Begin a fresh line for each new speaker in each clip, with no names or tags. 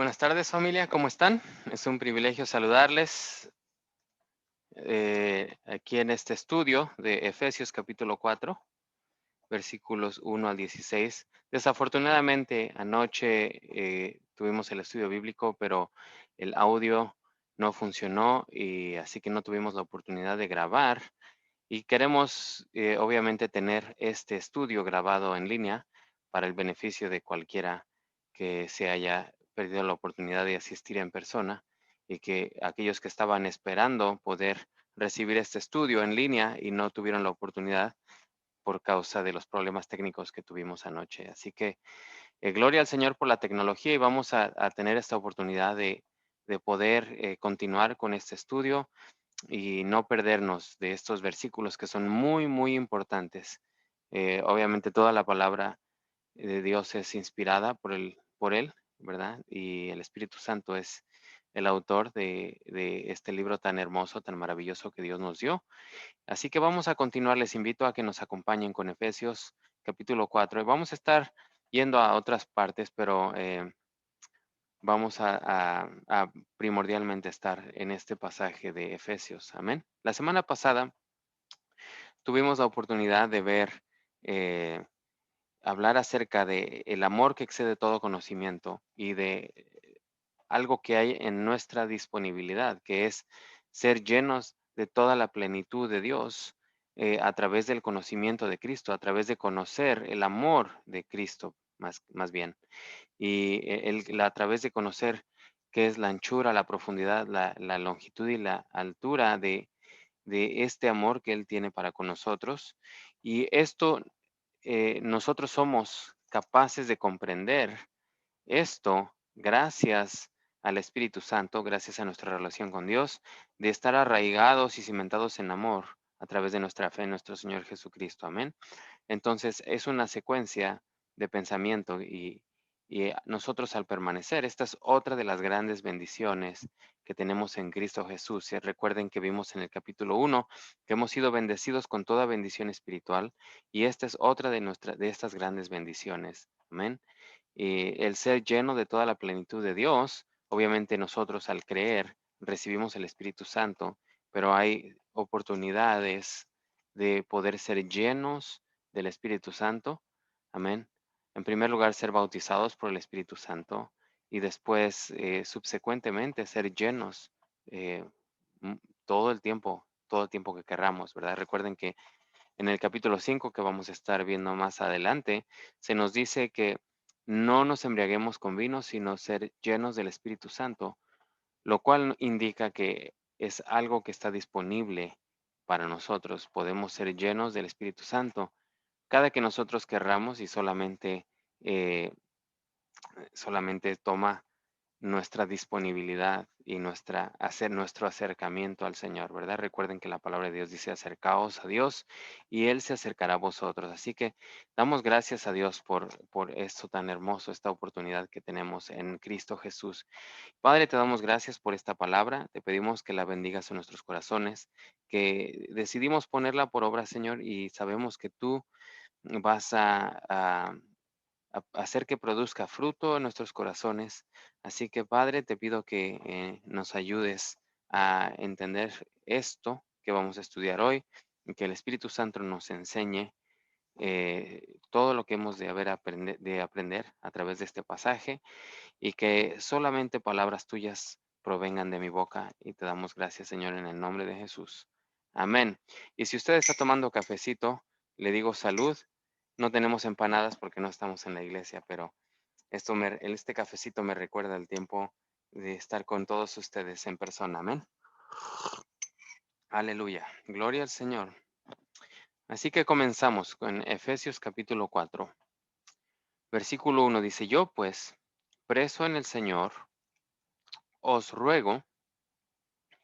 Buenas tardes, familia, ¿cómo están? Es un privilegio saludarles aquí en este estudio de Efesios capítulo 4, versículos 1 al 16. Desafortunadamente, anoche tuvimos el estudio bíblico, pero el audio no funcionó y así que no tuvimos la oportunidad de grabar. Y queremos, obviamente, tener este estudio grabado en línea para el beneficio de cualquiera que se haya perdido la oportunidad de asistir en persona y que aquellos que estaban esperando poder recibir este estudio en línea y no tuvieron la oportunidad por causa de los problemas técnicos que tuvimos anoche. Así que gloria al Señor por la tecnología y vamos a tener esta oportunidad de poder continuar con este estudio y no perdernos de estos versículos que son muy, muy importantes. Obviamente toda la palabra de Dios es inspirada por Él, ¿verdad? Y el Espíritu Santo es el autor de este libro tan hermoso, tan maravilloso que Dios nos dio. Así que vamos a continuar. Les invito a que nos acompañen con Efesios capítulo 4. Y vamos a estar yendo a otras partes, pero vamos a primordialmente estar en este pasaje de Efesios. Amén. La semana pasada tuvimos la oportunidad de ver, eh, hablar acerca de el amor que excede todo conocimiento y de algo que hay en nuestra disponibilidad, que es ser llenos de toda la plenitud de Dios a través del conocimiento de Cristo, a través de conocer el amor de Cristo, más bien y a través de conocer qué es la anchura, la profundidad, la longitud y la altura de este amor que Él tiene para con nosotros. Y esto, nosotros somos capaces de comprender esto gracias al Espíritu Santo, gracias a nuestra relación con Dios, de estar arraigados y cimentados en amor a través de nuestra fe en nuestro Señor Jesucristo. Amén. Entonces, es una secuencia de pensamiento y nosotros al permanecer, esta es otra de las grandes bendiciones que tenemos en Cristo Jesús. Y recuerden que vimos en el capítulo 1 que hemos sido bendecidos con toda bendición espiritual y esta es otra de estas grandes bendiciones. Amén. Y el ser lleno de toda la plenitud de Dios, obviamente nosotros al creer recibimos el Espíritu Santo, pero hay oportunidades de poder ser llenos del Espíritu Santo. Amén. En primer lugar, ser bautizados por el Espíritu Santo y después, subsecuentemente, ser llenos eh, m- todo el tiempo que querramos, ¿verdad? Recuerden que en el capítulo 5 que vamos a estar viendo más adelante, se nos dice que no nos embriaguemos con vino, sino ser llenos del Espíritu Santo, lo cual indica que es algo que está disponible para nosotros. Podemos ser llenos del Espíritu Santo cada que nosotros querramos y eh, solamente toma nuestra disponibilidad y hacer nuestro acercamiento al Señor, ¿verdad? Recuerden que la palabra de Dios dice acercaos a Dios y Él se acercará a vosotros. Así que damos gracias a Dios por esto tan hermoso, esta oportunidad que tenemos en Cristo Jesús. Padre, te damos gracias por esta palabra. Te pedimos que la bendigas en nuestros corazones, que decidimos ponerla por obra, Señor, y sabemos que tú vas a hacer que produzca fruto en nuestros corazones. Así que, Padre, te pido que nos ayudes a entender esto que vamos a estudiar hoy y que el Espíritu Santo nos enseñe todo lo que hemos de aprender a través de este pasaje y que solamente palabras tuyas provengan de mi boca y te damos gracias, Señor, en el nombre de Jesús. Amén. Y si usted está tomando cafecito, le digo salud. No tenemos empanadas porque no estamos en la iglesia, pero este cafecito me recuerda el tiempo de estar con todos ustedes en persona. Amén. Aleluya. Gloria al Señor. Así que comenzamos con Efesios capítulo 4. Versículo 1 dice, yo pues, preso en el Señor, os ruego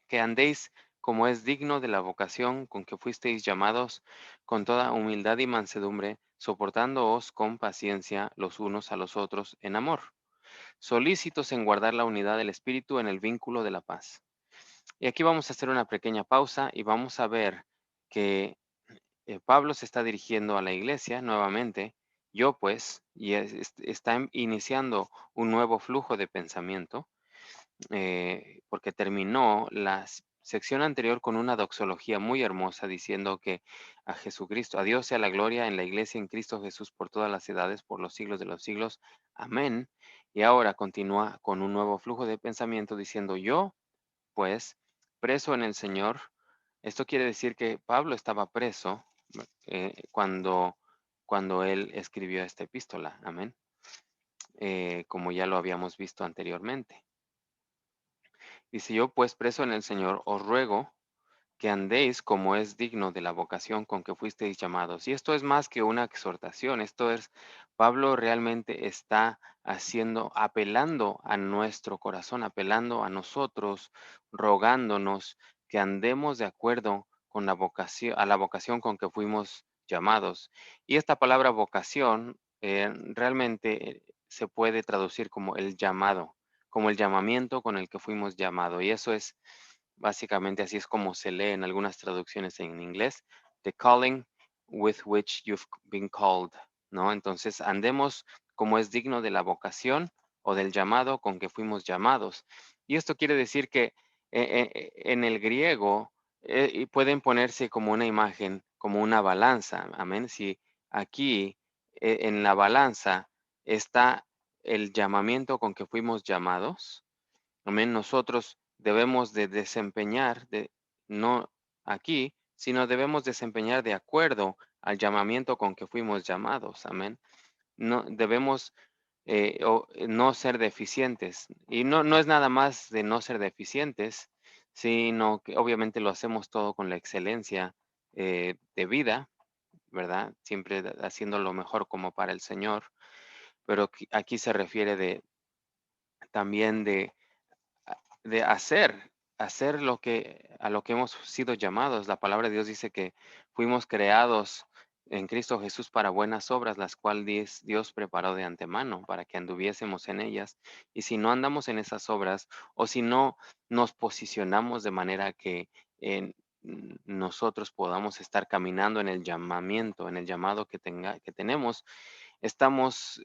que andéis como es digno de la vocación con que fuisteis llamados, con toda humildad y mansedumbre, soportándoos con paciencia los unos a los otros en amor, solícitos en guardar la unidad del Espíritu en el vínculo de la paz. Y aquí vamos a hacer una pequeña pausa y vamos a ver que Pablo se está dirigiendo a la iglesia nuevamente Yo pues, y está iniciando un nuevo flujo de pensamiento, porque terminó la sección anterior con una doxología muy hermosa diciendo que a Jesucristo, a Dios sea la gloria en la iglesia en Cristo Jesús por todas las edades, por los siglos de los siglos. Amén. Y ahora continúa con un nuevo flujo de pensamiento diciendo yo, pues, preso en el Señor. Esto quiere decir que Pablo estaba preso cuando él escribió esta epístola. Amén. Como ya lo habíamos visto anteriormente. Dice yo, pues preso en el Señor, os ruego que andéis como es digno de la vocación con que fuisteis llamados. Y esto es más que una exhortación, esto es, Pablo realmente está apelando a nuestro corazón, apelando a nosotros, rogándonos que andemos de acuerdo con la vocación, a la vocación con que fuimos llamados. Y esta palabra vocación realmente se puede traducir como el llamado, como el llamamiento con el que fuimos llamados. Y eso es básicamente así es como se lee en algunas traducciones en inglés, the calling with which you've been called, ¿no? Entonces, andemos como es digno de la vocación o del llamado con que fuimos llamados. Y esto quiere decir que en el griego y pueden ponerse como una imagen, como una balanza, amén. Si aquí en la balanza está el llamamiento con que fuimos llamados, amén. Nosotros debemos de desempeñar, no aquí, sino debemos desempeñar de acuerdo al llamamiento con que fuimos llamados. Amén. No debemos no ser deficientes. Y no es nada más de no ser deficientes, sino que obviamente lo hacemos todo con la excelencia de vida, ¿verdad? Siempre haciendo lo mejor como para el Señor. Pero aquí se refiere también de hacer a lo que hemos sido llamados. La palabra de Dios dice que fuimos creados en Cristo Jesús para buenas obras, las cuales Dios preparó de antemano para que anduviésemos en ellas. Y si no andamos en esas obras, o si no nos posicionamos de manera que nosotros podamos estar caminando en el llamamiento, en el llamado que tenemos, estamos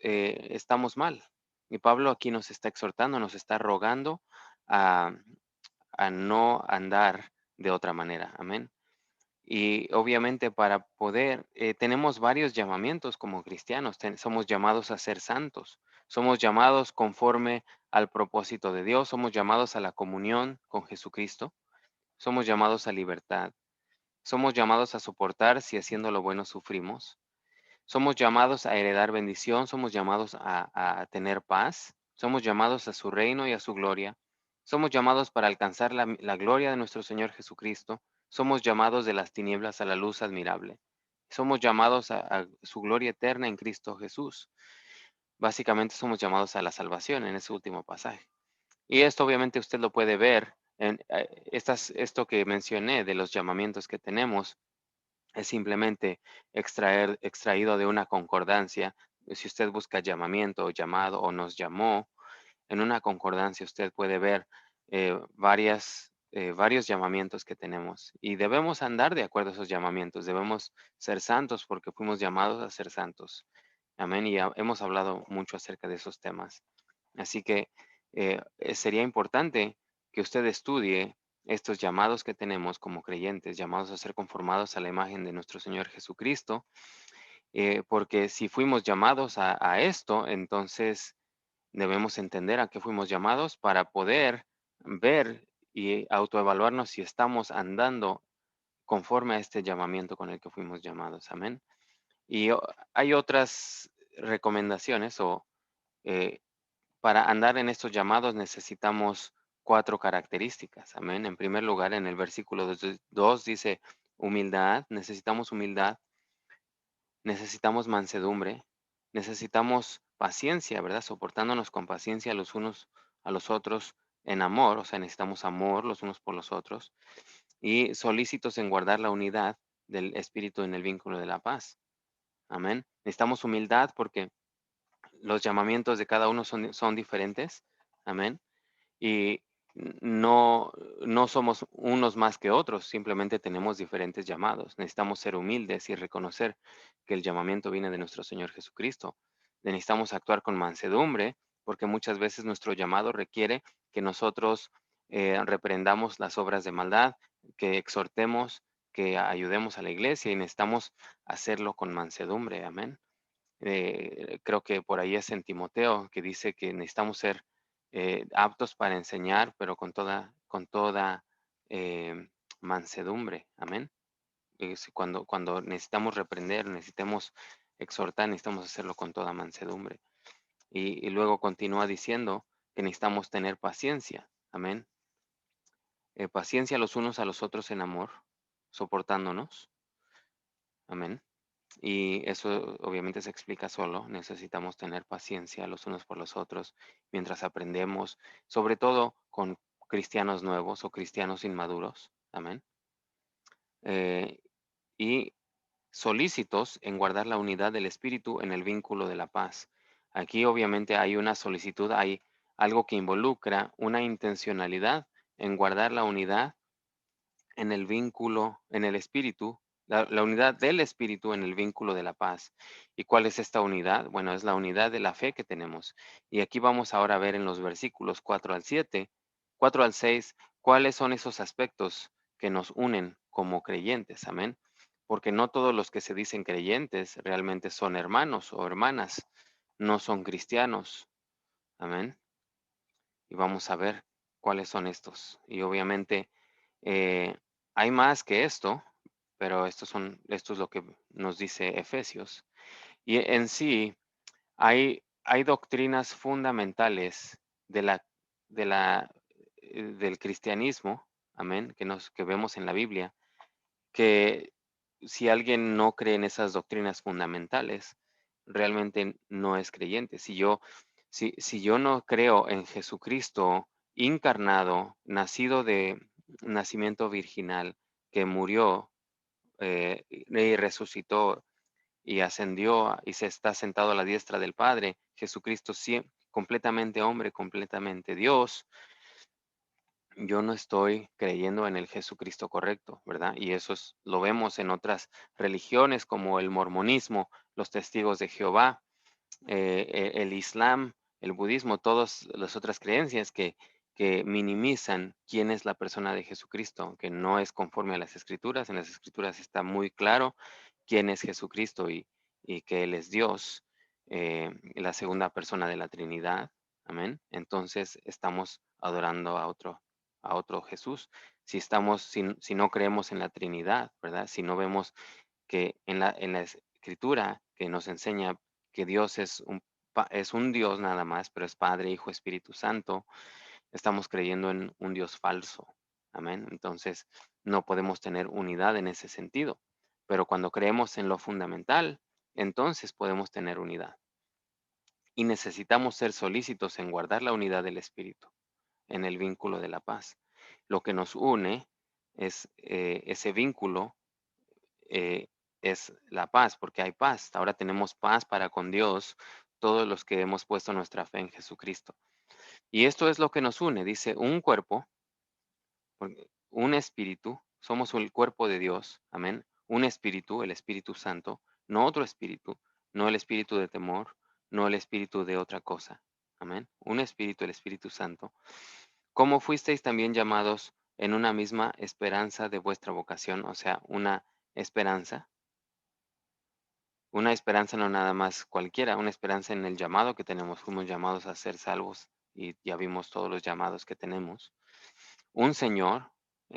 mal. Y Pablo aquí nos está exhortando, nos está rogando a, a no andar de otra manera. Amén. Y obviamente para poder, tenemos varios llamamientos como cristianos. Somos llamados a ser santos. Somos llamados conforme al propósito de Dios. Somos llamados a la comunión con Jesucristo. Somos llamados a libertad. Somos llamados a soportar si haciendo lo bueno sufrimos. Somos llamados a heredar bendición, somos llamados a tener paz, somos llamados a su reino y a su gloria, somos llamados para alcanzar la gloria de nuestro Señor Jesucristo, somos llamados de las tinieblas a la luz admirable, somos llamados a su gloria eterna en Cristo Jesús. Básicamente somos llamados a la salvación en ese último pasaje. Y esto obviamente usted lo puede ver en esto que mencioné de los llamamientos que tenemos es simplemente extraído de una concordancia. Si usted busca llamamiento o llamado o nos llamó, en una concordancia usted puede ver varios llamamientos que tenemos y debemos andar de acuerdo a esos llamamientos. Debemos ser santos porque fuimos llamados a ser santos. Amén. Y hemos hablado mucho acerca de esos temas. Así que sería importante que usted estudie estos llamados que tenemos como creyentes, llamados a ser conformados a la imagen de nuestro Señor Jesucristo, porque si fuimos llamados a esto, entonces debemos entender a qué fuimos llamados para poder ver y autoevaluarnos si estamos andando conforme a este llamamiento con el que fuimos llamados. Amén. Y hay otras recomendaciones o eh, para andar en estos llamados necesitamos 4 características. Amén. En primer lugar, en el versículo 2 dice humildad, necesitamos humildad, necesitamos mansedumbre, necesitamos paciencia, ¿verdad? Soportándonos con paciencia los unos a los otros en amor, o sea, necesitamos amor los unos por los otros y solícitos en guardar la unidad del espíritu en el vínculo de la paz. Amén. Necesitamos humildad porque los llamamientos de cada uno son diferentes. Amén. Y no, no somos unos más que otros, simplemente tenemos diferentes llamados. Necesitamos ser humildes y reconocer que el llamamiento viene de nuestro Señor Jesucristo. Necesitamos actuar con mansedumbre, porque muchas veces nuestro llamado requiere que nosotros reprendamos las obras de maldad, que exhortemos, que ayudemos a la iglesia y necesitamos hacerlo con mansedumbre. Amén. Creo que por ahí es en Timoteo que dice que necesitamos ser aptos para enseñar, pero con toda mansedumbre. Amén. Cuando necesitamos reprender, necesitamos exhortar, necesitamos hacerlo con toda mansedumbre. Y luego continúa diciendo que necesitamos tener paciencia. Amén. Paciencia los unos a los otros en amor, soportándonos. Amén. Y eso obviamente se explica solo. Necesitamos tener paciencia los unos por los otros mientras aprendemos, sobre todo con cristianos nuevos o cristianos inmaduros. Amén. Eh, y solícitos en guardar la unidad del espíritu en el vínculo de la paz. Aquí obviamente hay una solicitud, hay algo que involucra una intencionalidad en guardar la unidad en el vínculo, en el espíritu, la unidad del espíritu en el vínculo de la paz. ¿Y cuál es esta unidad? Bueno, es la unidad de la fe que tenemos. Y aquí vamos ahora a ver en los versículos 4 al 7, 4 al 6, cuáles son esos aspectos que nos unen como creyentes. Amén. Porque no todos los que se dicen creyentes realmente son hermanos o hermanas, no son cristianos. Amén. Y vamos a ver cuáles son estos. Y obviamente eh, hay más que esto, pero esto es lo que nos dice Efesios. Y en sí hay doctrinas fundamentales de del cristianismo, amén, que vemos en la Biblia, que si alguien no cree en esas doctrinas fundamentales, realmente no es creyente. Si yo no creo en Jesucristo encarnado, nacido de nacimiento virginal, que murió y resucitó y ascendió y se está sentado a la diestra del Padre, Jesucristo completamente hombre, completamente Dios, yo no estoy creyendo en el Jesucristo correcto, ¿verdad? Y lo vemos en otras religiones como el mormonismo, los testigos de Jehová, el Islam, el budismo, todas las otras creencias que minimizan quién es la persona de Jesucristo, que no es conforme a las escrituras. En las escrituras está muy claro quién es Jesucristo y que Él es Dios, la segunda persona de la Trinidad. Amén. Entonces estamos adorando a otro Jesús. Si no creemos en la Trinidad, ¿verdad? Si no vemos que en la escritura que nos enseña que Dios es un Dios nada más, pero es Padre, Hijo, Espíritu Santo, estamos creyendo en un Dios falso. Amén. Entonces, no podemos tener unidad en ese sentido. Pero cuando creemos en lo fundamental, entonces podemos tener unidad. Y necesitamos ser solícitos en guardar la unidad del Espíritu, en el vínculo de la paz. Lo que nos une es ese vínculo eh, es la paz, porque hay paz. Ahora tenemos paz para con Dios, todos los que hemos puesto nuestra fe en Jesucristo. Y esto es lo que nos une, dice, un cuerpo, un espíritu, somos el cuerpo de Dios, amén. Un espíritu, el Espíritu Santo, no otro espíritu, no el espíritu de temor, no el espíritu de otra cosa, amén. Un espíritu, el Espíritu Santo. ¿Cómo fuisteis también llamados en una misma esperanza de vuestra vocación? O sea, una esperanza no nada más cualquiera, una esperanza en el llamado que tenemos. Fuimos llamados a ser salvos y ya vimos todos los llamados que tenemos. Un Señor,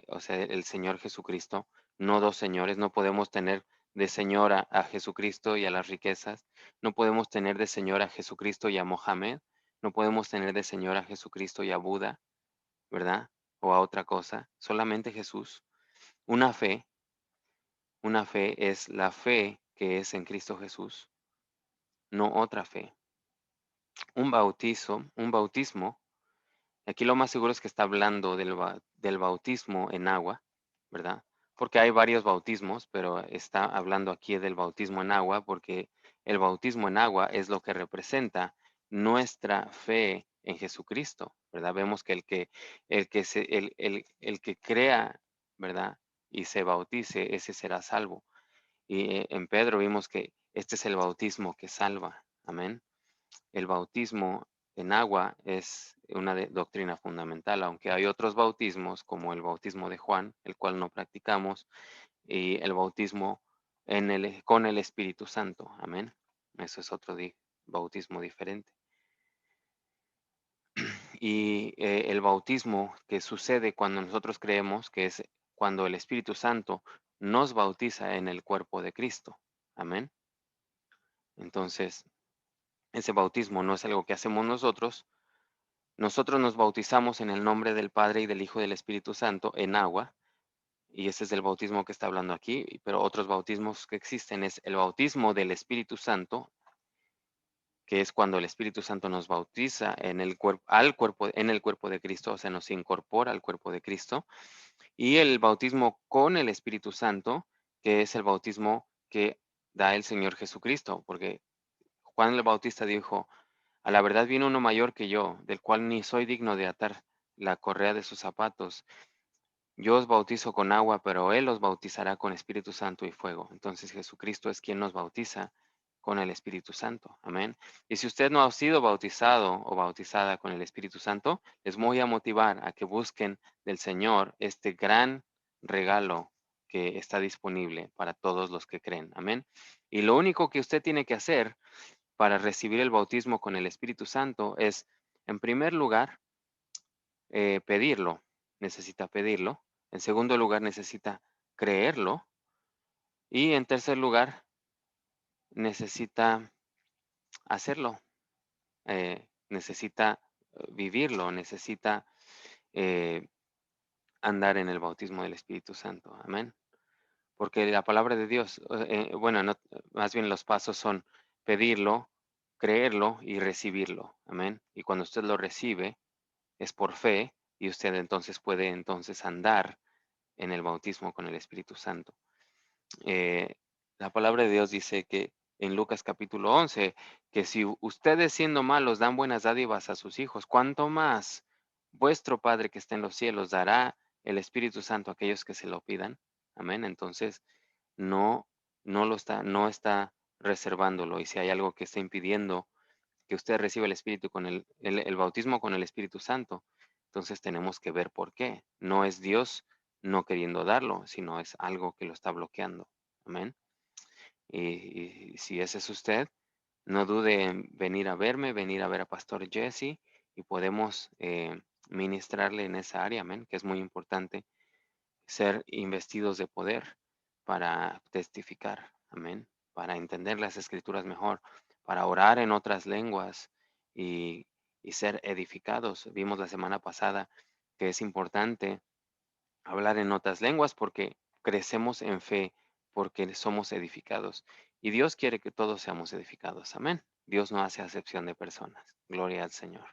o sea, el Señor Jesucristo, no dos señores. No podemos tener de Señor a Jesucristo y a las riquezas. No podemos tener de Señor a Jesucristo y a Mohamed. No podemos tener de Señor a Jesucristo y a Buda, ¿verdad? O a otra cosa. Solamente Jesús. Una fe, una fe es la fe que es en Cristo Jesús, no otra fe. Un bautismo, aquí lo más seguro es que está hablando del bautismo en agua, ¿verdad? Porque hay varios bautismos, pero está hablando aquí del bautismo en agua, porque el bautismo en agua es lo que representa nuestra fe en Jesucristo, ¿verdad? Vemos que el que crea, ¿verdad? Y se bautice, ese será salvo. Y en Pedro vimos que este es el bautismo que salva. Amén. El bautismo en agua es una doctrina fundamental, aunque hay otros bautismos, como el bautismo de Juan, el cual no practicamos, y el bautismo con el Espíritu Santo. Amén. Eso es otro bautismo diferente. Y el bautismo que sucede cuando nosotros creemos, que es cuando el Espíritu Santo nos bautiza en el cuerpo de Cristo. Amén. Entonces, ese bautismo no es algo que hacemos nosotros. Nosotros nos bautizamos en el nombre del Padre y del Hijo y del Espíritu Santo en agua, y ese es el bautismo que está hablando aquí, pero otros bautismos que existen es el bautismo del Espíritu Santo, que es cuando el Espíritu Santo nos bautiza en el en el cuerpo de Cristo, o sea, nos incorpora al cuerpo de Cristo, y el bautismo con el Espíritu Santo, que es el bautismo que da el Señor Jesucristo, porque Juan el Bautista dijo: a la verdad vino uno mayor que yo, del cual ni soy digno de atar la correa de sus zapatos. Yo os bautizo con agua, pero Él os bautizará con Espíritu Santo y fuego. Entonces Jesucristo es quien nos bautiza con el Espíritu Santo. Amén. Y si usted no ha sido bautizado o bautizada con el Espíritu Santo, les voy a motivar a que busquen del Señor este gran regalo que está disponible para todos los que creen. Amén. Y lo único que usted tiene que hacer para recibir el bautismo con el Espíritu Santo es, en primer lugar, pedirlo. Necesita pedirlo. En segundo lugar, necesita creerlo. Y en tercer lugar, necesita hacerlo. Necesita vivirlo. Necesita eh, andar en el bautismo del Espíritu Santo. Amén. Porque la palabra de Dios, bueno, más bien los pasos son pedirlo, creerlo y recibirlo. Amén. Y cuando usted lo recibe, es por fe, y usted entonces puede entonces andar en el bautismo con el Espíritu Santo. Eh, la palabra de Dios dice que en Lucas capítulo 11, que si ustedes siendo malos dan buenas dádivas a sus hijos, ¿cuánto más vuestro Padre que está en los cielos dará el Espíritu Santo a aquellos que se lo pidan? Amén. Entonces, no, no está reservándolo. Y si hay algo que está impidiendo que usted reciba el Espíritu con el bautismo con el Espíritu Santo, entonces tenemos que ver por qué. No es Dios no queriendo darlo, sino es algo que lo está bloqueando. Amén. Y si ese es usted, no dude en venir a verme, venir a ver a Pastor Jesse, y podemos ministrarle en esa área, amén, que es muy importante ser investidos de poder para testificar, amén, para entender las escrituras mejor, para orar en otras lenguas y, y ser edificados. Vimos la semana pasada que es importante hablar en otras lenguas porque crecemos en fe, porque somos edificados. Y Dios quiere que todos seamos edificados, amén. Dios no hace acepción de personas. Gloria al Señor.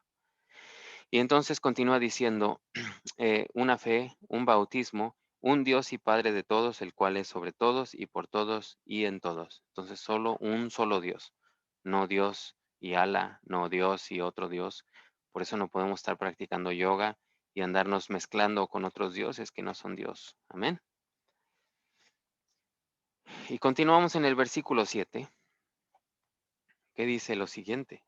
Y entonces continúa diciendo, una fe, un bautismo, un Dios y Padre de todos, el cual es sobre todos y por todos y en todos. Entonces solo un solo Dios, no Dios y Ala, no Dios y otro Dios. Por eso no podemos estar practicando yoga y andarnos mezclando con otros dioses que no son Dios. Amén. Y continuamos en el versículo 7, que dice lo siguiente.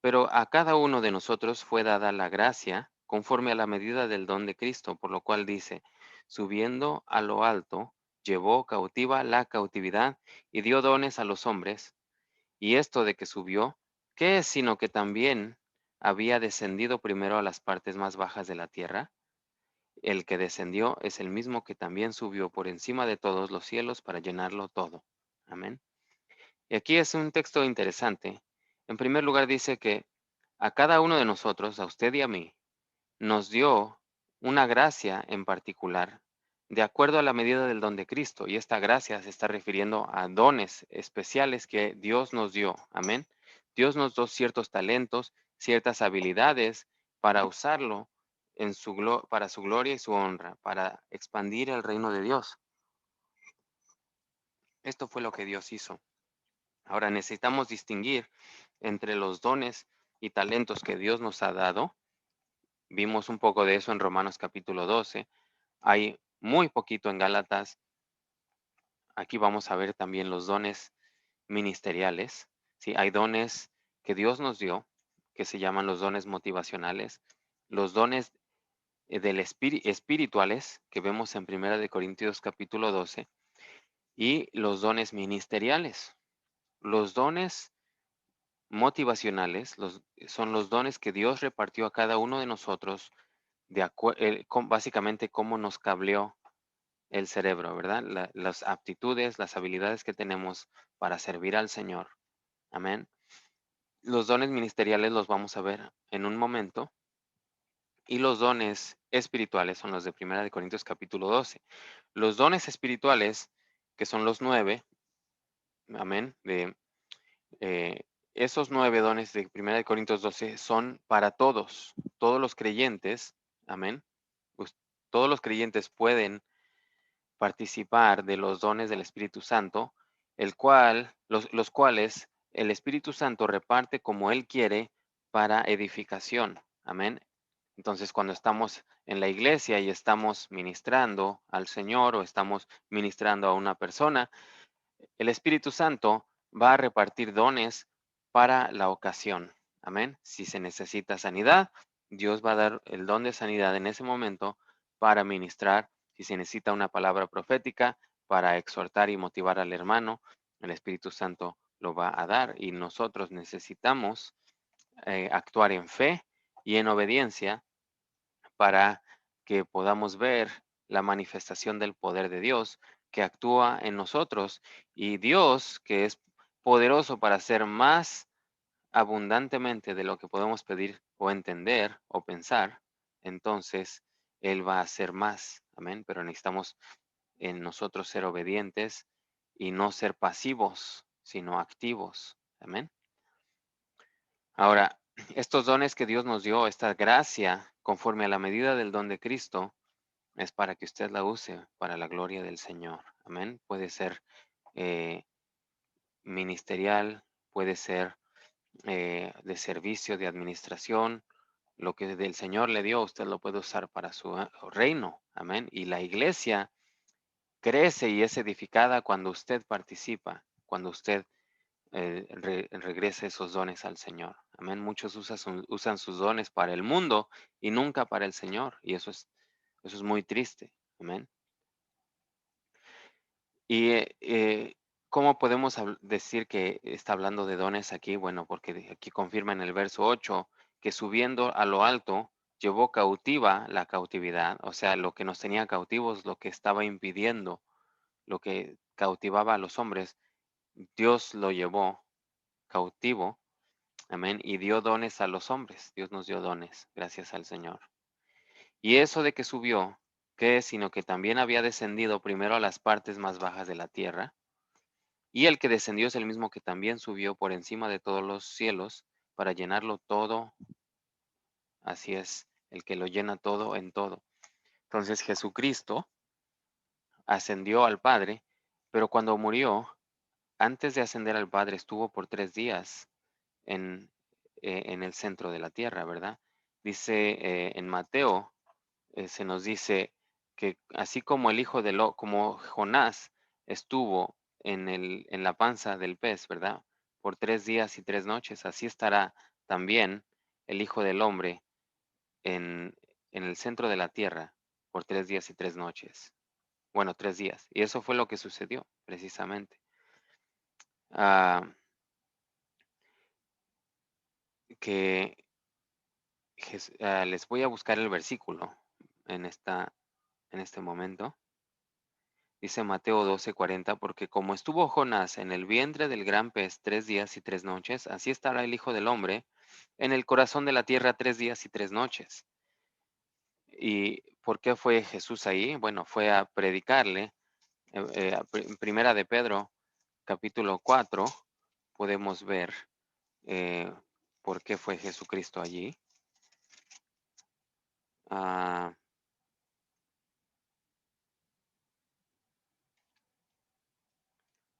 Pero a cada uno de nosotros fue dada la gracia conforme a la medida del don de Cristo, por lo cual dice, subiendo a lo alto, llevó cautiva la cautividad y dio dones a los hombres. Y esto de que subió, ¿qué es sino que también había descendido primero a las partes más bajas de la tierra? El que descendió es el mismo que también subió por encima de todos los cielos para llenarlo todo. Amén. Y aquí es un texto interesante. En primer lugar dice que a cada uno de nosotros, a usted y a mí, nos dio una gracia en particular, de acuerdo a la medida del don de Cristo. Y esta gracia se está refiriendo a dones especiales que Dios nos dio. Amén. Dios nos dio ciertos talentos, ciertas habilidades para usarlo para su gloria y su honra, para expandir el reino de Dios. Esto fue lo que Dios hizo. Ahora necesitamos distinguir entre los dones y talentos que Dios nos ha dado Vimos un poco de eso en Romanos capítulo 12. Hay muy poquito en Gálatas. Aquí vamos a ver también los dones ministeriales. Sí, hay dones que Dios nos dio, que se llaman los dones motivacionales, los dones espirituales que vemos en Primera de Corintios capítulo 12 y los dones ministeriales. Los dones motivacionales son los dones que Dios repartió a cada uno de nosotros básicamente cómo nos cableó el cerebro, ¿verdad? Las aptitudes, las habilidades que tenemos para servir al Señor. Amén. Los dones ministeriales los vamos a ver en un momento. Y los dones espirituales son los de Primera de Corintios capítulo 12. Los dones espirituales, que son los 9, amén, eh, esos 9 dones de Primera de Corintios 12 son para todos los creyentes, amén. Pues, todos los creyentes pueden participar de los dones del Espíritu Santo, los cuales el Espíritu Santo reparte como Él quiere para edificación. Amén. Entonces, cuando estamos en la iglesia y estamos ministrando al Señor o estamos ministrando a una persona, el Espíritu Santo va a repartir dones para la ocasión. Amén. Si se necesita sanidad, Dios va a dar el don de sanidad en ese momento para ministrar. Si se necesita una palabra profética para exhortar y motivar al hermano, el Espíritu Santo lo va a dar y nosotros necesitamos actuar en fe y en obediencia para que podamos ver la manifestación del poder de Dios que actúa en nosotros y Dios que es poderoso para hacer más abundantemente de lo que podemos pedir o entender o pensar, entonces Él va a hacer más. Amén. Pero necesitamos en nosotros ser obedientes y no ser pasivos, sino activos. Amén. Ahora, estos dones que Dios nos dio, esta gracia, conforme a la medida del don de Cristo, es para que usted la use para la gloria del Señor. Amén. Puede ser eh, ministerial, puede ser de servicio, de administración. Lo que del Señor le dio, usted lo puede usar para su reino. Amén. Y la iglesia crece y es edificada cuando usted participa, cuando usted regresa esos dones al Señor. Amén. Muchos usan sus dones para el mundo y nunca para el Señor. Y eso es muy triste. Amén. Y ¿cómo podemos decir que está hablando de dones aquí? Bueno, porque aquí confirma en el verso 8 que subiendo a lo alto llevó cautiva la cautividad, o sea, lo que nos tenía cautivos, lo que estaba impidiendo, lo que cautivaba a los hombres, Dios lo llevó cautivo, amén, y dio dones a los hombres. Dios nos dio dones, gracias al Señor. Y eso de que subió, ¿qué es? Sino que también había descendido primero a las partes más bajas de la tierra. Y el que descendió es el mismo que también subió por encima de todos los cielos para llenarlo todo. Así es, el que lo llena todo en todo. Entonces Jesucristo ascendió al Padre, pero cuando murió, antes de ascender al Padre, estuvo por 3 días en, en el centro de la tierra, ¿verdad? Dice en Mateo, se nos dice que así como el hijo como Jonás estuvo en la panza del pez, ¿verdad? Por 3 días y 3 noches, así estará también el Hijo del Hombre en, en el centro de la tierra por 3 días y 3 noches. Bueno, 3 días. Y eso fue lo que sucedió, precisamente. Ah, que les voy a buscar el versículo en en este momento. Dice Mateo 12:40, porque como estuvo Jonás en el vientre del gran pez 3 días y 3 noches, así estará el Hijo del Hombre en el corazón de la tierra 3 días y 3 noches. ¿Y por qué fue Jesús ahí? Bueno, fue a predicarle. En Primera de Pedro, capítulo 4, podemos ver eh, por qué fue Jesucristo allí. Ah,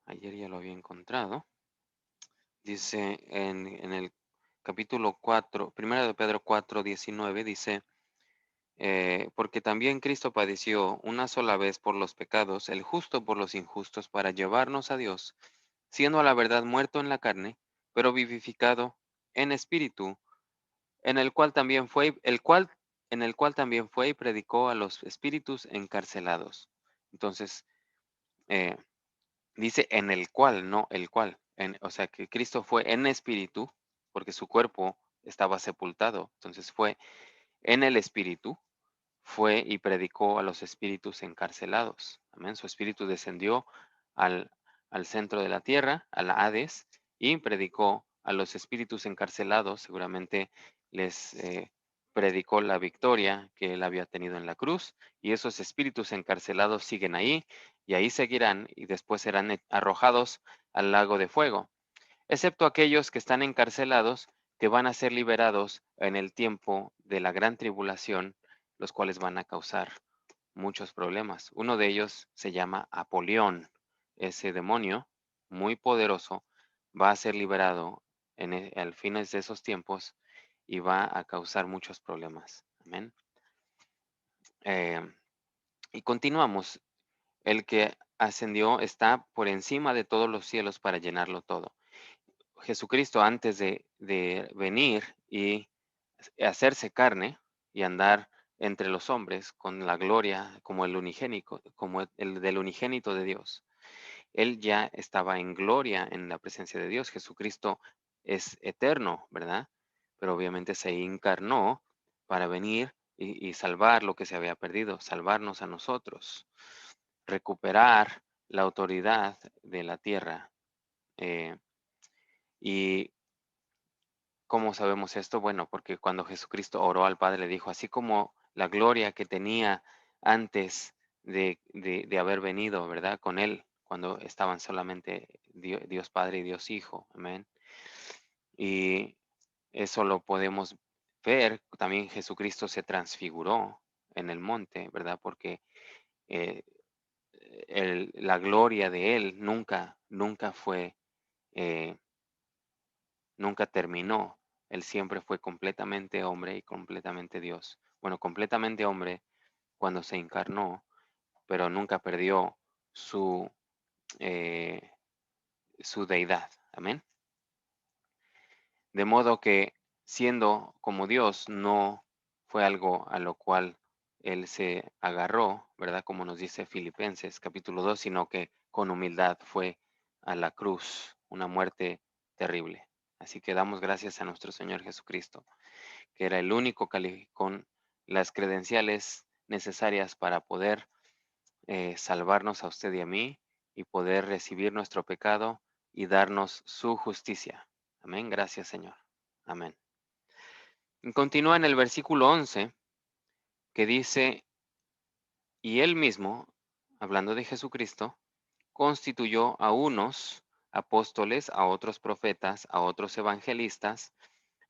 ayer ya lo había encontrado. Dice en el capítulo 4, Primera de Pedro 4:19, dice, porque también Cristo padeció una sola vez por los pecados, el justo por los injustos, para llevarnos a Dios, siendo a la verdad muerto en la carne, pero vivificado en espíritu, en el cual también fue, en el cual también fue y predicó a los espíritus encarcelados. Entonces, eh, dice en el cual, no el cual. O sea que Cristo fue en espíritu, porque su cuerpo estaba sepultado. Entonces fue en el espíritu, fue y predicó a los espíritus encarcelados. Amén. Su espíritu descendió al, al centro de la tierra, a la Hades, y predicó a los espíritus encarcelados. Seguramente les predicó la victoria que él había tenido en la cruz, y esos espíritus encarcelados siguen ahí, y ahí seguirán, y después serán arrojados al lago de fuego, excepto aquellos que están encarcelados, que van a ser liberados en el tiempo de la gran tribulación, los cuales van a causar muchos problemas. Uno de ellos se llama Apolión. Ese demonio muy poderoso va a ser liberado al fines de esos tiempos y va a causar muchos problemas. Amén. Eh, y continuamos. El que ascendió está por encima de todos los cielos para llenarlo todo. Jesucristo, antes de venir y hacerse carne y andar entre los hombres con la gloria como el unigénico, como el del unigénito de Dios, él ya estaba en gloria en la presencia de Dios. Jesucristo es eterno, ¿verdad? Pero obviamente se encarnó para venir y salvar lo que se había perdido, salvarnos a nosotros, recuperar la autoridad de la tierra. eh, y ¿Cómo sabemos esto? Bueno, porque cuando Jesucristo oró al Padre, le dijo, así como la gloria que tenía antes de haber venido, ¿verdad? Con Él, cuando estaban solamente Dios Padre y Dios Hijo, amén. Y eso lo podemos ver, también Jesucristo se transfiguró en el monte, ¿verdad? Porque eh, la gloria de Él nunca fue eh, nunca terminó. Él siempre fue completamente hombre y completamente Dios. Bueno, completamente hombre cuando se encarnó, pero nunca perdió su, eh, su deidad. Amén. De modo que siendo como Dios no fue algo a lo cual él se agarró, ¿verdad? Como nos dice Filipenses capítulo 2, sino que con humildad fue a la cruz, una muerte terrible. Así que damos gracias a nuestro Señor Jesucristo, que era el único con las credenciales necesarias para poder salvarnos a usted y a mí y poder recibir nuestro pecado y darnos su justicia. Amén. Gracias, Señor. Amén. Y continúa en el versículo 11 que dice, y él mismo, hablando de Jesucristo, constituyó a unos apóstoles, a otros profetas, a otros evangelistas,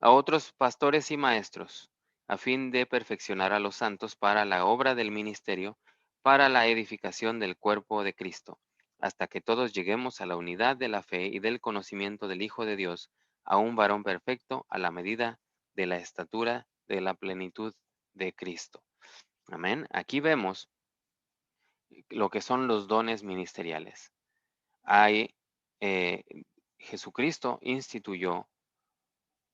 a otros pastores y maestros, a fin de perfeccionar a los santos para la obra del ministerio, para la edificación del cuerpo de Cristo, hasta que todos lleguemos a la unidad de la fe y del conocimiento del Hijo de Dios, a un varón perfecto a la medida de la estatura de la plenitud de Cristo. Amén. Aquí vemos lo que son los dones ministeriales. Hay, eh, Jesucristo instituyó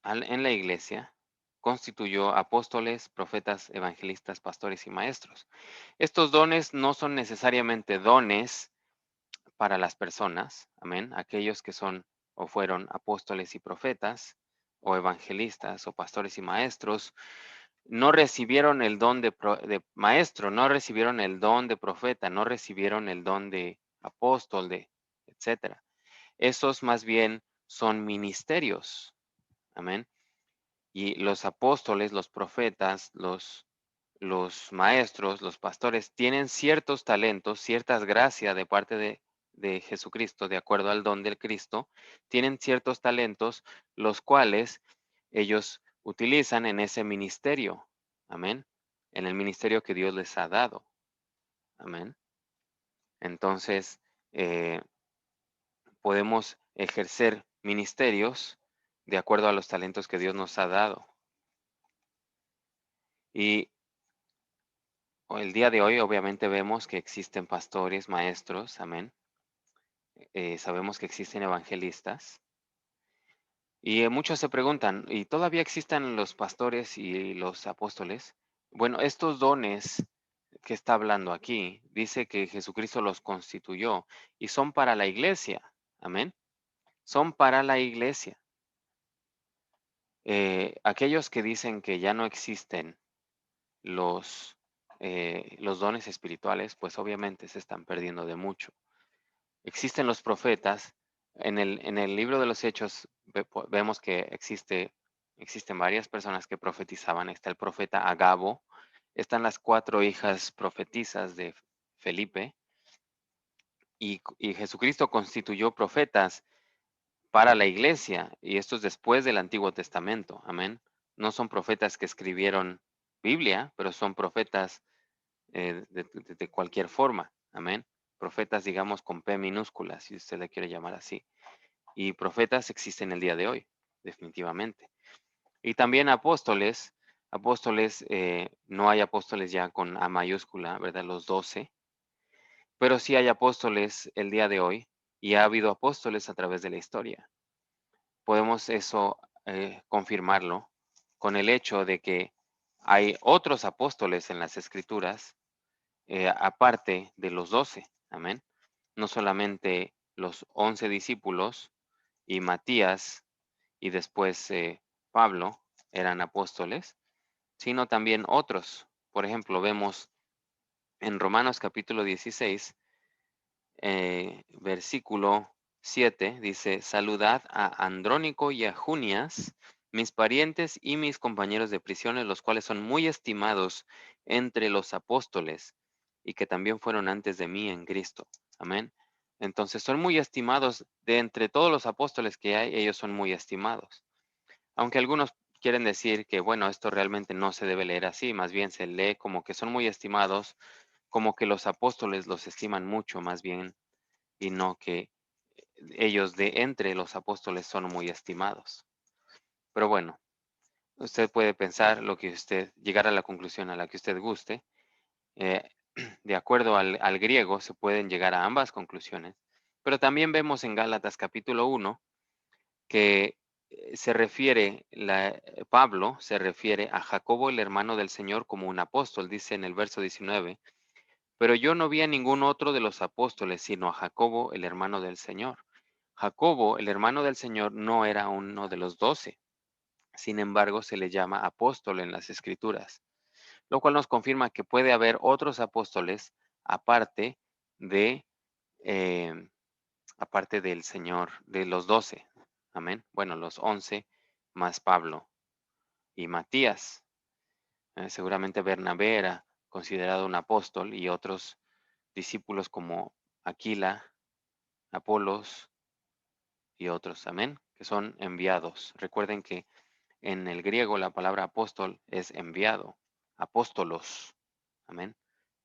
en la iglesia, constituyó apóstoles, profetas, evangelistas, pastores y maestros. Estos dones no son necesariamente dones para las personas, amén, aquellos que son o fueron apóstoles y profetas, o evangelistas, o pastores y maestros, no recibieron el don de maestro, no recibieron el don de profeta, no recibieron el don de apóstol, etcétera. Esos más bien son ministerios, amén. Y los apóstoles, los profetas, los maestros, los pastores tienen ciertos talentos, ciertas gracias de parte de Jesucristo, de acuerdo al don del Cristo, tienen ciertos talentos, los cuales ellos utilizan en ese ministerio. Amén. En el ministerio que Dios les ha dado. Amén. Entonces, eh, podemos ejercer ministerios de acuerdo a los talentos que Dios nos ha dado. Y el día de hoy obviamente vemos que existen pastores, maestros, amén. Sabemos que existen evangelistas. Y muchos se preguntan, ¿y todavía existen los pastores y los apóstoles? Bueno, estos dones que está hablando aquí, dice que Jesucristo los constituyó y son para la iglesia. Amén. Son para la iglesia. Aquellos que dicen que ya no existen los, los dones espirituales, pues obviamente se están perdiendo de mucho. Existen los profetas. En el libro de los Hechos vemos que existen varias personas que profetizaban. Está el profeta Agabo, están las 4 hijas profetizas de Felipe, y Jesucristo constituyó profetas para la iglesia, y esto es después del Antiguo Testamento. Amén. No son profetas que escribieron Biblia, pero son profetas de cualquier forma. Amén. Profetas, digamos, con P minúscula, si usted le quiere llamar así. Y profetas existen el día de hoy, definitivamente. Y también apóstoles. Apóstoles, no hay apóstoles ya con A mayúscula, ¿verdad? Los 12. Pero sí hay apóstoles el día de hoy, y ha habido apóstoles a través de la historia. Podemos eso confirmarlo con el hecho de que hay otros apóstoles en las escrituras, aparte de los 12. Amén. No solamente los 11 discípulos y Matías y después Pablo eran apóstoles, sino también otros. Por ejemplo, vemos en Romanos capítulo 16, versículo 7, dice: saludad a Andrónico y a Junias, mis parientes y mis compañeros de prisiones, los cuales son muy estimados entre los apóstoles y que también fueron antes de mí en Cristo. Amén. Entonces son muy estimados de entre todos los apóstoles que hay, ellos son muy estimados. Aunque algunos quieren decir que, bueno, esto realmente no se debe leer así, más bien se lee como que son muy estimados, como que los apóstoles los estiman mucho, más bien, y no que ellos de entre los apóstoles son muy estimados. Pero bueno, usted puede pensar lo que usted, llegar a la conclusión a la que usted guste. Eh, de acuerdo al griego, se pueden llegar a ambas conclusiones. Pero también vemos en Gálatas capítulo 1 que Pablo se refiere a Jacobo, el hermano del Señor, como un apóstol. Dice en el verso 19: pero yo no vi a ningún otro de los apóstoles, sino a Jacobo, el hermano del Señor. Jacobo, el hermano del Señor, no era uno de los 12. Sin embargo, se le llama apóstol en las Escrituras, lo cual nos confirma que puede haber otros apóstoles aparte de, eh, aparte del Señor, de los 12. Amén. Bueno, los 11 más Pablo y Matías. Seguramente Bernabé era considerado un apóstol, y otros discípulos como Aquila, Apolos y otros. Amén. Que son enviados. Recuerden que en el griego la palabra apóstol es enviado. Apóstolos. Amén.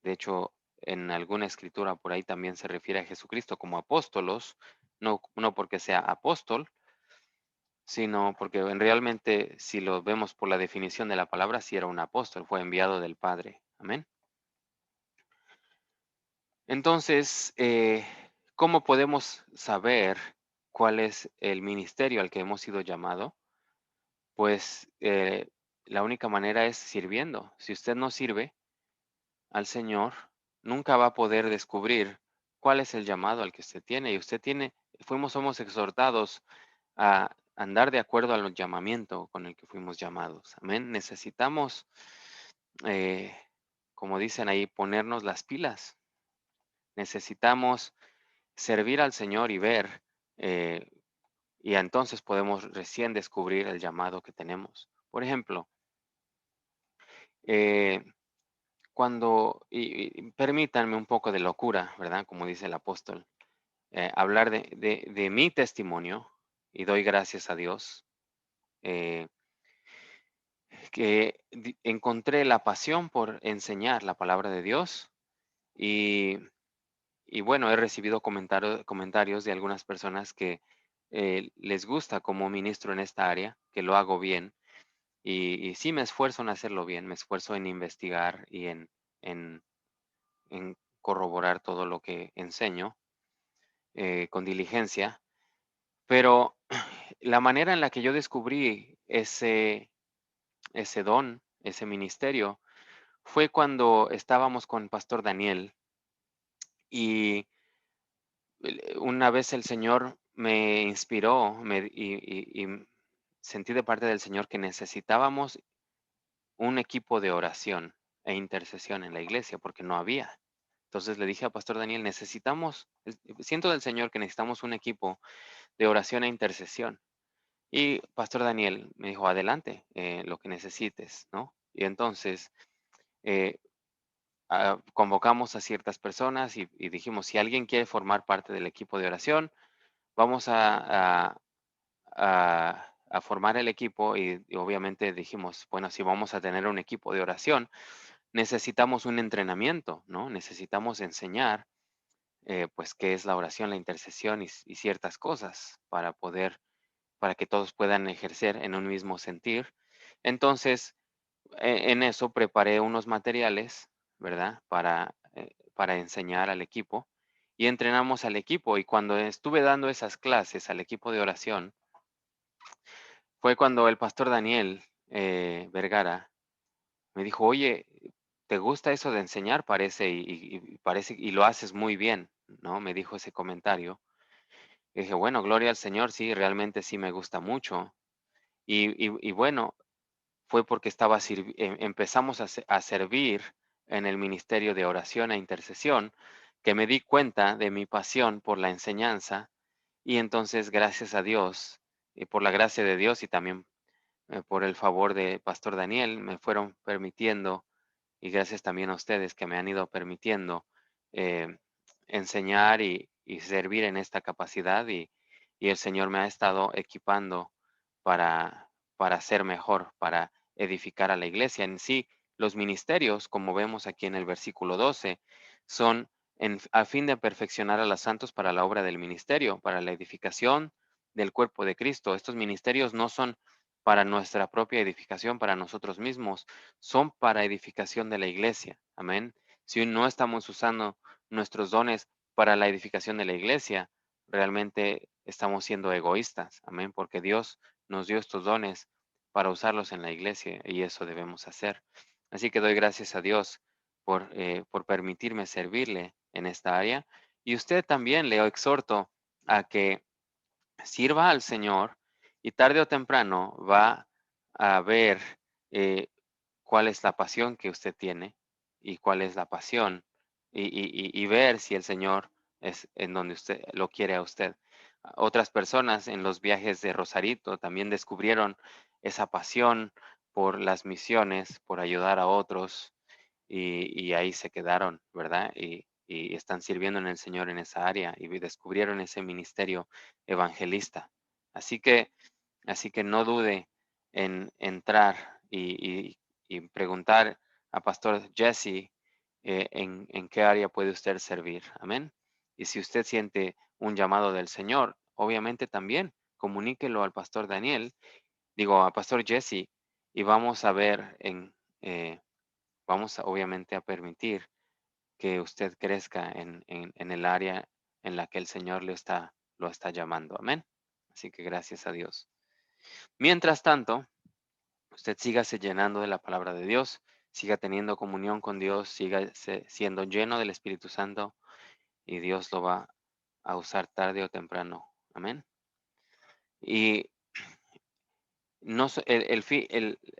De hecho, en alguna escritura por ahí también se refiere a Jesucristo como apóstolos, no porque sea apóstol, sino porque realmente, si lo vemos por la definición de la palabra, sí era un apóstol, fue enviado del Padre. Amén. Entonces, ¿cómo podemos saber cuál es el ministerio al que hemos sido llamados? Pues la única manera es sirviendo. Si usted no sirve al Señor, nunca va a poder descubrir cuál es el llamado al que usted tiene. Y somos exhortados a andar de acuerdo al llamamiento con el que fuimos llamados. Amén. Necesitamos, eh, como dicen ahí, ponernos las pilas. Necesitamos servir al Señor y ver, eh, y entonces podemos recién descubrir el llamado que tenemos. Por ejemplo, eh, y permítanme un poco de locura, ¿verdad? Como dice el apóstol, hablar de mi testimonio, y doy gracias a Dios, eh, que encontré la pasión por enseñar la palabra de Dios, y, y bueno, he recibido comentarios de algunas personas que les gusta como ministro en esta área, que lo hago bien, y sí me esfuerzo en hacerlo bien, me esfuerzo en investigar y en en corroborar todo lo que enseño con diligencia, pero la manera en la que yo descubrí ese don, ese ministerio, fue cuando estábamos con Pastor Daniel y una vez el Señor me inspiró y sentí de parte del Señor que necesitábamos un equipo de oración e intercesión en la iglesia porque no había. Entonces le dije a Pastor Daniel, siento del Señor que necesitamos un equipo de oración e intercesión. Y Pastor Daniel me dijo, adelante, lo que necesites, ¿no? Y entonces eh, convocamos a ciertas personas y dijimos, si alguien quiere formar parte del equipo de oración, vamos a formar el equipo y obviamente dijimos, bueno, si vamos a tener un equipo de oración, necesitamos un entrenamiento, ¿no? Necesitamos enseñar, pues, qué es la oración, la intercesión y ciertas cosas para que todos puedan ejercer en un mismo sentir. Entonces, en eso preparé unos materiales, ¿verdad? Para enseñar al equipo y entrenamos al equipo. Y cuando estuve dando esas clases al equipo de oración, fue cuando el pastor Daniel Vergara me dijo, oye, ¿te gusta eso de enseñar? Parece, y parece, y lo haces muy bien, ¿no? Me dijo ese comentario. Y dije, bueno, gloria al Señor, sí, realmente sí me gusta mucho. Y bueno, fue porque empezamos a servir en el ministerio de oración e intercesión, que me di cuenta de mi pasión por la enseñanza y entonces gracias a Dios y por la gracia de Dios y también por el favor de Pastor Daniel me fueron permitiendo y gracias también a ustedes que me han ido permitiendo eh, enseñar y servir en esta capacidad y el Señor me ha estado equipando para ser mejor, para edificar a la iglesia. En sí, los ministerios, como vemos aquí en el versículo 12, son a fin de perfeccionar a los santos para la obra del ministerio, para la edificación del cuerpo de Cristo. Estos ministerios no son para nuestra propia edificación, para nosotros mismos, son para edificación de la iglesia. Amén. Si no estamos usando nuestros dones para la edificación de la iglesia, realmente estamos siendo egoístas. Amén. Porque Dios nos dio estos dones para usarlos en la iglesia y eso debemos hacer. Así que doy gracias a Dios por permitirme servirle en esta área. Y usted también le exhorto a que sirva al Señor y tarde o temprano va a ver eh, cuál es la pasión que usted tiene y cuál es la pasión y ver si el Señor es en donde usted lo quiere a usted. Otras personas en los viajes de Rosarito también descubrieron esa pasión por las misiones, por ayudar a otros y ahí se quedaron, ¿verdad? Y están sirviendo en el Señor en esa área y descubrieron ese ministerio evangelista. Así que, así que no dude en entrar y preguntar a Pastor Jesse en qué área puede usted servir. Amén. Y si usted siente un llamado del Señor, obviamente también comuníquelo al Pastor Daniel, digo, al Pastor Jesse, y vamos a ver obviamente a permitir que usted crezca en el área en la que el Señor lo está llamando. Amén. Así que gracias a Dios. Mientras tanto, usted sígase llenando de la palabra de Dios, siga teniendo comunión con Dios, siga siendo lleno del Espíritu Santo y Dios lo va a usar tarde o temprano. Amén. Y no,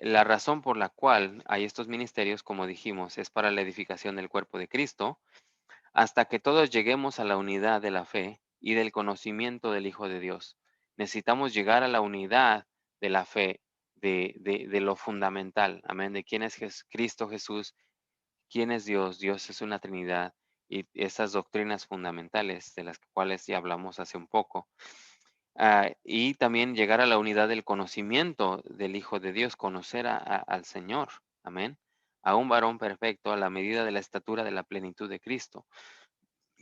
la razón por la cual hay estos ministerios, como dijimos, es para la edificación del cuerpo de Cristo, hasta que todos lleguemos a la unidad de la fe y del conocimiento del Hijo de Dios. Necesitamos llegar a la unidad de la fe, de lo fundamental, amén, de quién es Cristo Jesús, quién es Dios, Dios es una Trinidad y esas doctrinas fundamentales de las cuales ya hablamos hace un poco. Y también llegar a la unidad del conocimiento del Hijo de Dios, conocer al Señor, amén, a un varón perfecto a la medida de la estatura de la plenitud de Cristo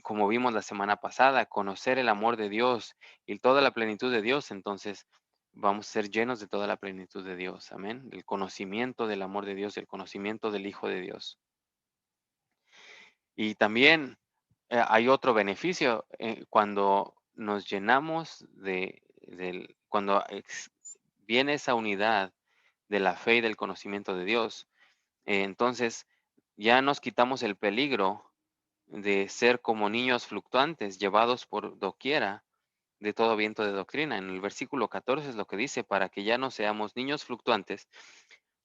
como vimos la semana pasada, conocer el amor de Dios y toda la plenitud de Dios, entonces vamos a ser llenos de toda la plenitud de Dios. Amén. El conocimiento del amor de Dios, el conocimiento del Hijo de Dios. Y también hay otro beneficio cuando nos llenamos cuando viene esa unidad de la fe y del conocimiento de Dios, entonces ya nos quitamos el peligro de ser como niños fluctuantes, llevados por doquiera de todo viento de doctrina. En el versículo 14 es lo que dice, para que ya no seamos niños fluctuantes,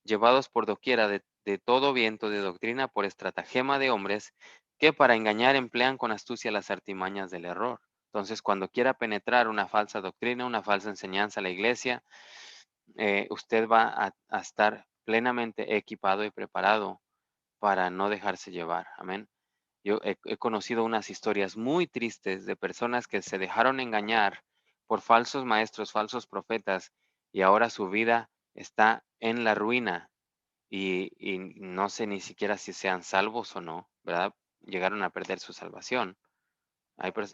llevados por doquiera de todo viento de doctrina por estratagema de hombres que para engañar emplean con astucia las artimañas del error. Entonces, cuando quiera penetrar una falsa doctrina, una falsa enseñanza a la iglesia, usted va a estar plenamente equipado y preparado para no dejarse llevar. Amén. Yo he conocido unas historias muy tristes de personas que se dejaron engañar por falsos maestros, falsos profetas, y ahora su vida está en la ruina y no sé ni siquiera si sean salvos o no, ¿verdad? Llegaron a perder su salvación.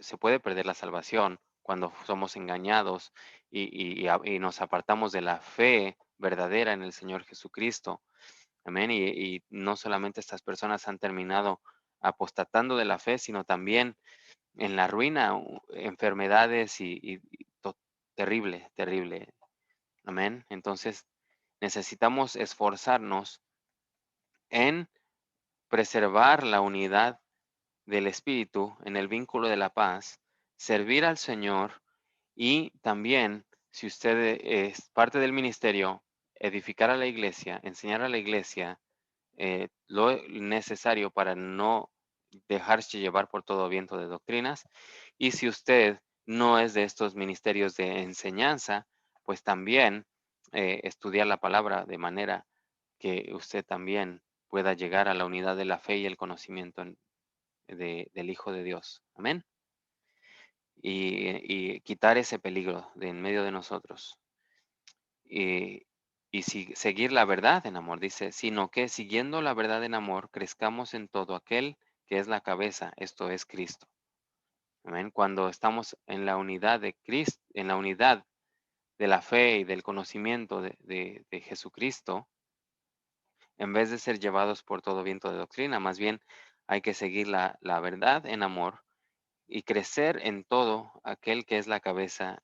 Se puede perder la salvación cuando somos engañados y nos apartamos de la fe verdadera en el Señor Jesucristo. Amén. Y no solamente estas personas han terminado apostatando de la fe, sino también en la ruina, enfermedades terrible, terrible. Amén. Entonces necesitamos esforzarnos en preservar la unidad del Espíritu en el vínculo de la paz, servir al Señor y también, si usted es parte del ministerio, edificar a la iglesia, enseñar a la iglesia lo necesario para no dejarse llevar por todo viento de doctrinas. Y si usted no es de estos ministerios de enseñanza, pues también estudiar la palabra de manera que usted también pueda llegar a la unidad de la fe y el conocimiento del Hijo de Dios. Amén. Y quitar ese peligro de en medio de nosotros. Y, seguir la verdad en amor, dice, sino que siguiendo la verdad en amor, crezcamos en todo aquel que es la cabeza, esto es Cristo. Amén. Cuando estamos en la unidad de Cristo, en la unidad de la fe y del conocimiento de Jesucristo, en vez de ser llevados por todo viento de doctrina, más bien hay que seguir la verdad en amor y crecer en todo aquel que es la cabeza,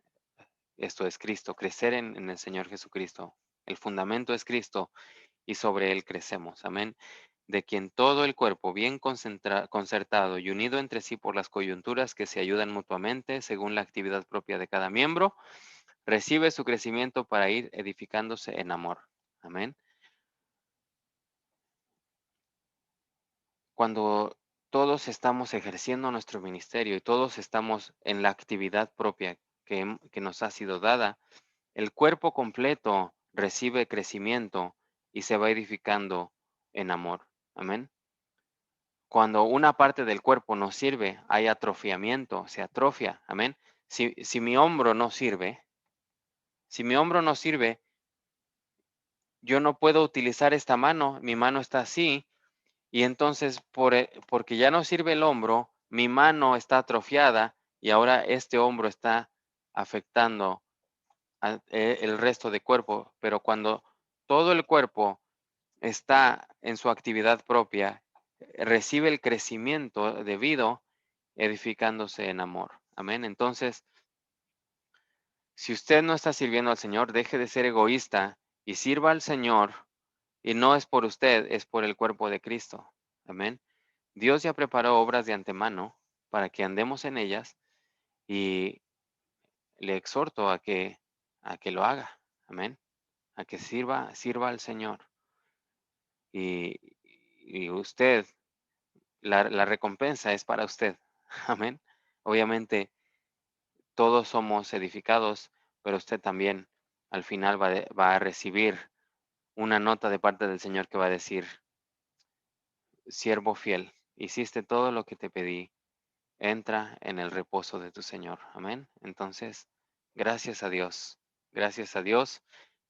esto es Cristo, crecer en el Señor Jesucristo. El fundamento es Cristo y sobre él crecemos. Amén. De quien todo el cuerpo, bien concertado y unido entre sí por las coyunturas que se ayudan mutuamente según la actividad propia de cada miembro, recibe su crecimiento para ir edificándose en amor. Amén. Cuando todos estamos ejerciendo nuestro ministerio y todos estamos en la actividad propia que nos ha sido dada, el cuerpo completo recibe crecimiento y se va edificando en amor. Amén. Cuando una parte del cuerpo no sirve, hay atrofiamiento, se atrofia. Amén. Si mi hombro no sirve, si mi hombro no sirve, yo no puedo utilizar esta mano, mi mano está así, y entonces porque ya no sirve el hombro, mi mano está atrofiada y ahora este hombro está afectando el resto del cuerpo. Pero cuando todo el cuerpo está en su actividad propia, recibe el crecimiento debido, edificándose en amor. Amén. Entonces, si usted no está sirviendo al Señor, deje de ser egoísta y sirva al Señor. Y no es por usted, es por el cuerpo de Cristo. Amén. Dios ya preparó obras de antemano para que andemos en ellas y le exhorto a que lo haga. Amén. A que sirva al Señor. Y, y usted, la recompensa es para usted. Amén. Obviamente, todos somos edificados, pero usted también al final va a recibir una nota de parte del Señor que va a decir, siervo fiel, hiciste todo lo que te pedí, entra en el reposo de tu Señor. Amén. Entonces, gracias a Dios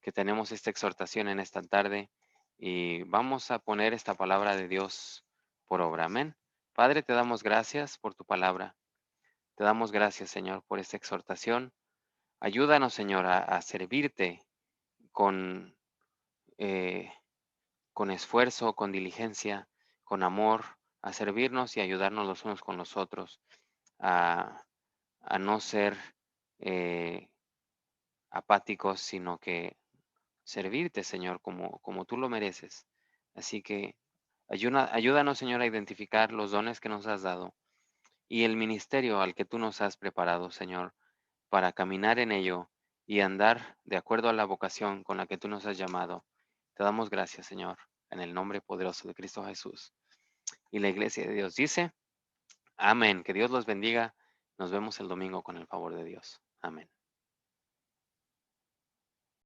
que tenemos esta exhortación en esta tarde y vamos a poner esta palabra de Dios por obra. Amén. Padre, te damos gracias por tu palabra. Te damos gracias, Señor, por esta exhortación. Ayúdanos, Señor, a servirte con, eh, con esfuerzo, con diligencia, con amor. a servirnos y ayudarnos los unos con los otros, a, a no ser eh, apáticos, sino que servirte, Señor, como tú lo mereces. Así que ayúdanos, Señor, a identificar los dones que nos has dado y el ministerio al que tú nos has preparado, Señor, para caminar en ello y andar de acuerdo a la vocación con la que tú nos has llamado. Te damos gracias, Señor, en el nombre poderoso de Cristo Jesús. Y la iglesia de Dios dice, amén. Que Dios los bendiga. Nos vemos el domingo con el favor de Dios. Amén.